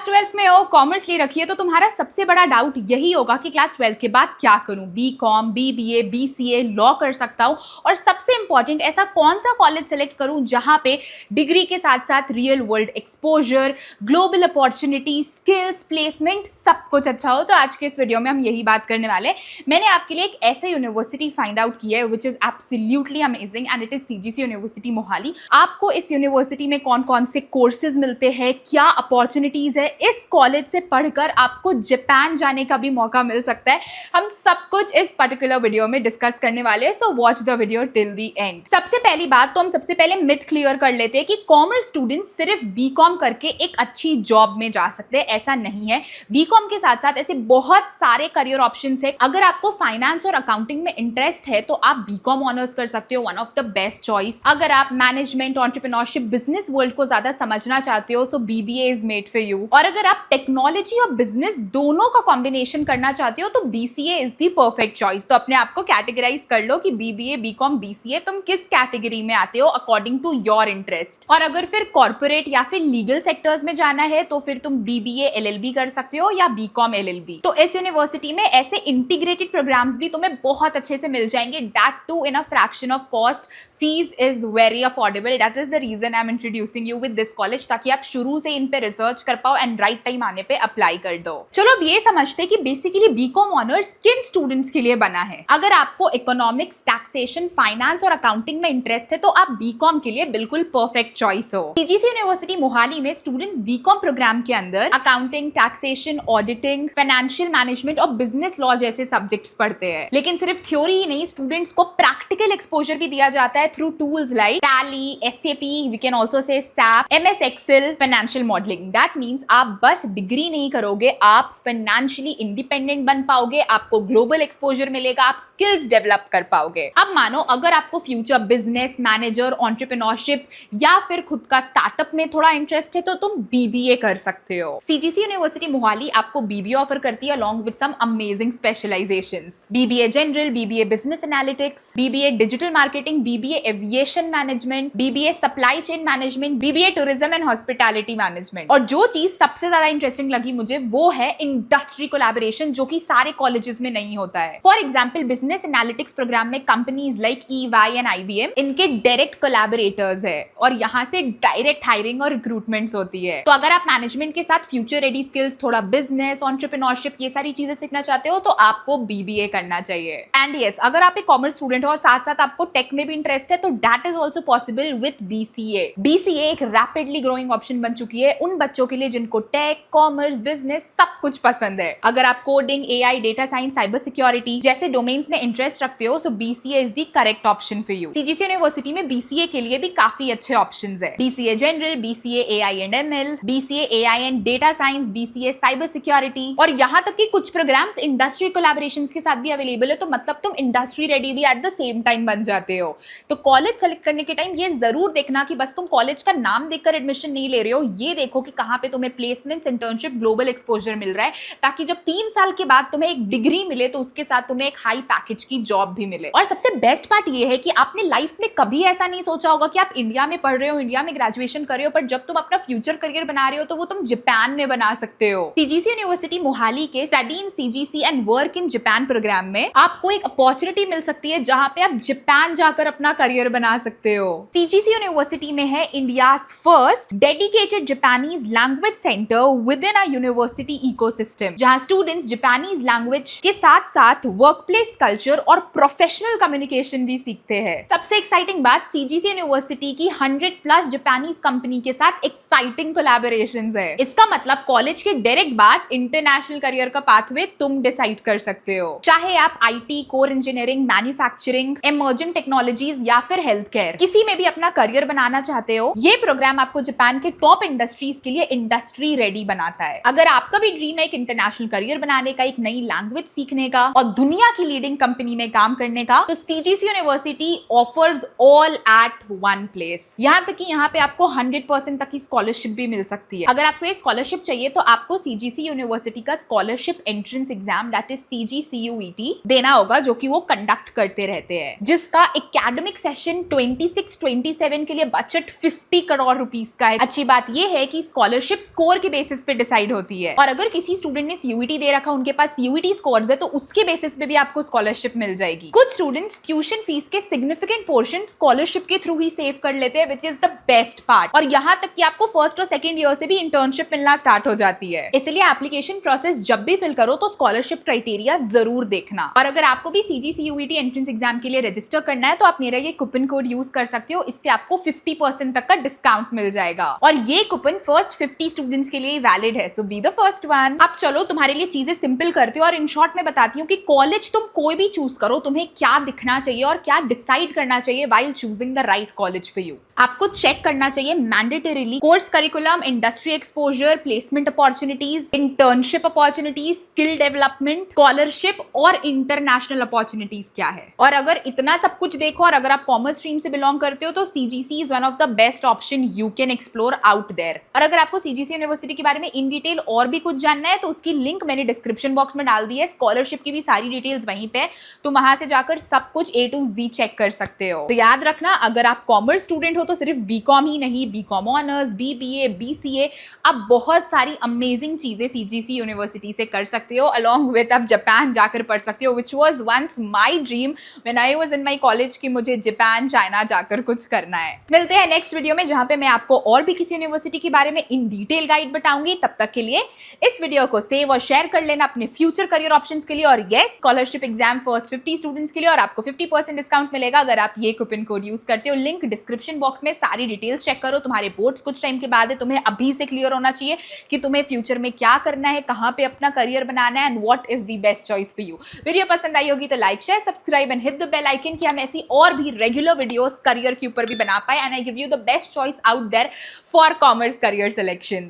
Twelfth में हो, commerce ले रखी है, तो तुम्हारा सबसे बड़ा डाउट यही होगा कि क्लास ट्वेल्थ के बाद क्या करूं। बीकॉम, बीबीए, बीसीए, लॉ कर सकता हूं, और सबसे इंपॉर्टेंट ऐसा कौन सा कॉलेज सेलेक्ट करूं जहां पे डिग्री के साथ साथ real world exposure, global opportunity, skills, placement सब कुछ अच्छा हो। तो आज के इस वीडियो में हम यही बात करने वाले हैं। मैंने आपके लिए एक ऐसे यूनिवर्सिटी फाइंड आउट की है which is absolutely amazing and it is CGC university Mohali. आपको इस यूनिवर्सिटी में कौन कौन से कोर्सेज मिलते हैं, क्या अपॉर्चुनिटीज है, इस कॉलेज से पढ़कर आपको जापान जाने का भी मौका मिल सकता है, हम सब कुछ इस पर्टिकुलर वीडियो में डिस्कस करने वाले हैं। So watch the video till the end. सबसे पहली बात तो हम सबसे पहले मिथ क्लियर कर लेते हैं कि कॉमर्स स्टूडेंट्स सिर्फ बीकॉम करके एक अच्छी जॉब में जा सकते हैं। ऐसा नहीं है। बीकॉम के साथ साथ ऐसे बहुत सारे करियर ऑप्शंस है। अगर आपको फाइनेंस और अकाउंटिंग में इंटरेस्ट है तो आप बीकॉम ऑनर्स कर सकते हो, one of the best choice. अगर आप मैनेजमेंट, एंटरप्रेन्योरशिप, बिजनेस वर्ल्ड को ज्यादा समझना चाहते हो so BBA is made for you. और अगर आप टेक्नोलॉजी और बिजनेस दोनों का कॉम्बिनेशन करना चाहते हो तो BCA is the perfect choice. तो अपने आप को कैटेगराइज कर लो कि बीबीए, बीकॉम, बीसीए तुम किस कैटेगरी में आते हो अकॉर्डिंग टू योर इंटरेस्ट। और अगर फिर कॉर्पोरेट या फिर लीगल सेक्टर्स में जाना है तो फिर तुम बीबीए एलएलबी कर सकते हो या बीकॉम एलएलबी। तो इस यूनिवर्सिटी में ऐसे इंटीग्रेटेड प्रोग्राम्स भी तुम्हें बहुत अच्छे से मिल जाएंगे, that too in a fraction of cost. Fees is very affordable, that is the reason I am introducing you with this college, ताकि आप शुरू से इन पे रिसर्च कर पाओ एंड राइट टाइम आने पे अप्लाई कर दो। चलो अब ये समझते हैं कि बेसिकली बीकॉम ऑनर्स किन स्टूडेंट्स के लिए बना है। अगर आपको इकोनॉमिक्स, टैक्सेशन, फाइनेंस और अकाउंटिंग में इंटरेस्ट है तो आप बीकॉम के लिए बिल्कुल परफेक्ट चॉइस हो। सीजीसी यूनिवर्सिटी मोहाली में स्टूडेंट्स बीकॉम प्रोग्राम के अंदर accounting, taxation, auditing, financial management और बिजनेस लॉ जैसे सब्जेक्ट्स पढ़ते हैं। लेकिन सिर्फ थ्योरी ही नहीं, स्टूडेंट्स को प्रैक्टिकल एक्सपोजर भी दिया जाता है through tools like Tally, SAP, we can also say SAP, MS Excel, financial modelling. That means आप बस डिग्री नहीं करोगे, आप फाइनेंशियली इंडिपेंडेंट बन पाओगे, आपको ग्लोबल एक्सपोजर मिलेगा, आप स्किल्स डेवलप कर पाओगे। अब मानो अगर आपको फ्यूचर बिजनेस, मैनेजर, एंटरप्रेन्योरशिप या फिर खुद का स्टार्टअप में थोड़ा इंटरेस्ट है तो तुम बीबीए कर सकते हो। सीजीसी यूनिवर्सिटी मोहाली आपको बीबीए ऑफर करती है along with some amazing specializations. BBA General, BBA Business Analytics, BBA Digital Marketing, BBA Aviation Management, BBA Supply Chain Management, BBA Tourism and Hospitality Management. और जो चीज सबसे ज्यादा इंटरेस्टिंग लगी मुझे वो है इंडस्ट्री कोलैबोरेशन, जो कि सारे कॉलेजेस में नहीं होता है। For example business analytics programme में companies like EY and IBM इनके डायरेक्ट कोलैबोरेटर्स है और यहाँ से डायरेक्ट हायरिंग और रिक्रूटमेंट्स होती है। तो अगर आप मैनेजमेंट के साथ फ्यूचर रेडी स्किल्स, थोड़ा बिजनेस, एंटरप्रेन्योरशिप, ये सारी चीजें सीखना चाहते हो तो आपको बीबीए करना चाहिए। एंड यस, अगर आप एक कॉमर्स स्टूडेंट हो और साथ साथ आपको टेक में भी इंटरेस्ट है तो that is also possible with BCA. BCA एक रैपिडली ग्रोइंग ऑप्शन बन चुकी है उन बच्चों के लिए जिनको टेक, कॉमर्स, बिजनेस सब कुछ पसंद है। अगर आप coding, AI, data science, cyber security जैसे डोमेन्स में इंटरेस्ट रखते हो so BCA is the correct option for you. CGC University में बीसीए के लिए भी काफी अच्छे ऑप्शंस है। BCA general, BCA AI and ML, BCA AI and data science, BCA cyber security, और यहाँ तक कि कुछ प्रोग्राम्स इंडस्ट्री कोलैबोरेशंस के साथ भी अवेलेबल है। तो मतलब तुम इंडस्ट्री रेडी भी एट द सेम टाइम बन जाते हो। तो कॉलेज सेलेक्ट करने के टाइम ये जरूर देखना कि बस तुम कॉलेज का नाम देखकर एडमिशन नहीं ले रहे हो, ये देखो कि कहाँ पे तुम्हें प्लेसमेंट्स, इंटर्नशिप, ग्लोबल एक्सपोजर मिल रहा है, ताकि जब 3 साल के बाद तुम्हें एक डिग्री मिले तो उसके साथ तुम्हें एक हाई पैकेज की जॉब भी मिले। और सबसे बेस्ट पार्ट ये है कि आपने लाइफ में कभी ऐसा नहीं सोचा होगा कि आप इंडिया में पढ़ रहे हो, इंडिया में ग्रेजुएशन कर रहे हो, पर जब तुम अपना फ्यूचर करियर बना रहे हो तो वो तुम जापान में बना सकते हो। सीजीसी यूनिवर्सिटी मोहाली के study in CGC and work in Japan program में आपको एक अपॉर्चुनिटी मिल सकती है जहां पे आप जापान जाकर अपना करियर बना सकते हो। सीजीसी यूनिवर्सिटी में है India's first dedicated Japanese language centre with in a university ecosystem, जहां स्टूडेंट्स जापानीज लैंग्वेज के साथ साथ वर्कप्लेस कल्चर और प्रोफेशनल कम्युनिकेशन भी सीखते हैं। सबसे एक्साइटिंग बात, सीजीसी यूनिवर्सिटी की 100+ जापानीज कंपनी के साथ एक्साइटिंग कोलैबोरेशंस है। इसका मतलब कॉलेज के डायरेक्ट बाद इंटरनेशनल करियर का पाथवे तुम डिसाइड कर सकते हो, चाहे आप IT, core engineering, manufacturing, emerging technologies या फिर हेल्थ केयर, किसी में भी अपना करियर बनाना चाहते हो। ये प्रोग्राम आपको जापान के टॉप इंडस्ट्रीज के लिए इंडस्ट्री रेडी बनाता है। अगर आपका भी ड्रीम है एक इंटरनेशनल करियर बनाने का, एक नई लैंग्वेज सीखने का और दुनिया की लीडिंग कंपनी में काम करने का, तो CGC university offers all at one place. यहाँ तक कि यहाँ पे आपको 100% तक की स्कॉलरशिप भी मिल सकती है। अगर आपको ये स्कॉलरशिप चाहिए तो आपको सीजीसी यूनिवर्सिटी का scholarship entrance exam that is CGCUET देना होगा, जो कि वो कंडक्ट करते रहते हैं, जिसका एकेडमिक सेशन 26-27 के लिए बजट 50 करोड़ रुपीस का है। अच्छी बात ये है कि स्कॉलरशिप स्कोर के बेसिस पे डिसाइड होती है। और अगर किसी स्टूडेंट ने सीयूईटी दे रखा, उनके पास सीयूईटी स्कोर्स है, तो उसके बेसिस पे भी आपको स्कॉलरशिप मिल जाएगी। कुछ स्टूडेंट्स ट्यूशन फीस के सिग्निफिकेंट पोर्शन स्कॉलरशिप के थ्रू ही सेव कर लेते हैं, which is the best part. और यहाँ तक कि आपको फर्स्ट और सेकंड ईयर से भी इंटर्नशिप मिलना स्टार्ट हो जाती है। इसलिए एप्लीकेशन प्रोसेस जब भी फिल करो तो स्कॉलरशिप क्राइटेरिया जरूर देखना। और अगर आपको भी सीजीसीयूईटी एंट्रेंस एग्जाम के लिए रजिस्टर करना है तो आप मेरा ये कूपन कोड यूज कर सकते हो। इससे आपको 50% तक का डिस्काउंट मिल जाएगा। और ये कूपन फर्स्ट 50 स्टूडेंट्स के लिए वैलिड है, सो बी द फर्स्ट वन। अब चलो तुम्हारे लिए चीजें सिंपल करती हूँ और इन शॉर्ट में बताती हूँ कि कॉलेज तुम कोई भी चूज करो, तुम्हें क्या दिखना चाहिए और क्या डिसाइड करना चाहिए while choosing the right college for you. आपको चेक करना चाहिए mandatorily course curriculum, industry exposure, placement opportunities, internship opportunities, skill development, scholarship और इंटरनेशनल अपॉर्चुनिटीज क्या है। और अगर इतना सब कुछ देखो और अगर आप कॉमर्स स्ट्रीम से बिलोंग करते हो तो CGC is one of the best option you can explore out there. और अगर आपको सीजीसी यूनिवर्सिटी के बारे में इन डिटेल और भी कुछ जानना है तो उसकी लिंक मैंने डिस्क्रिप्शन बॉक्स में डाल दी है। स्कॉलरशिप की भी सारी डिटेल्स वहीं पे, तो वहां से जाकर सब कुछ A to Z चेक कर सकते हो। तो याद रखना, अगर आप कॉमर्स स्टूडेंट हो तो सिर्फ बीकॉम ही नहीं, बीकॉम ऑनर्स, बीबीए, बीसीए, आप बहुत सारी अमेजिंग चीजें सीजीसी यूनिवर्सिटी से कर सकते हो। अलॉन्ग विद आप जापान जाकर पढ़ सकते हो, which was once my dream when I was in my college कि मुझे जापान, चाइना जाकर कुछ करना है। मिलते हैं नेक्स्ट वीडियो में जहां पे मैं आपको और भी किसी यूनिवर्सिटी के बारे में इन डिटेल गाइड बताऊंगी। तब तक के लिए इस वीडियो को सेव और शेयर कर लेना अपने फ्यूचर करियर ऑप्शंस के लिए। और yes, scholarship exam first 50 students के लिए, और आपको 50% डिस्काउंट मिलेगा अगर आप ये कूपन कोड यूज करते हो। लिंक डिस्क्रिप्शन बॉक्स में, सारी डिटेल्स चेक करो। तुम्हारे बोर्ड्स कुछ टाइम के बाद है, तुम्हें अभी से क्लियर होना चाहिए कि तुम्हें फ्यूचर में क्या करना है, कहां पे अपना करियर बनाना है, and what is the best choice for you. Video पसंद आई होगी तो like, share, subscribe and hit the bell icon कि हम ऐसी और भी रेगुलर वीडियोस करियर के ऊपर भी बना पाए, and I give you the best choice out there for commerce career selections.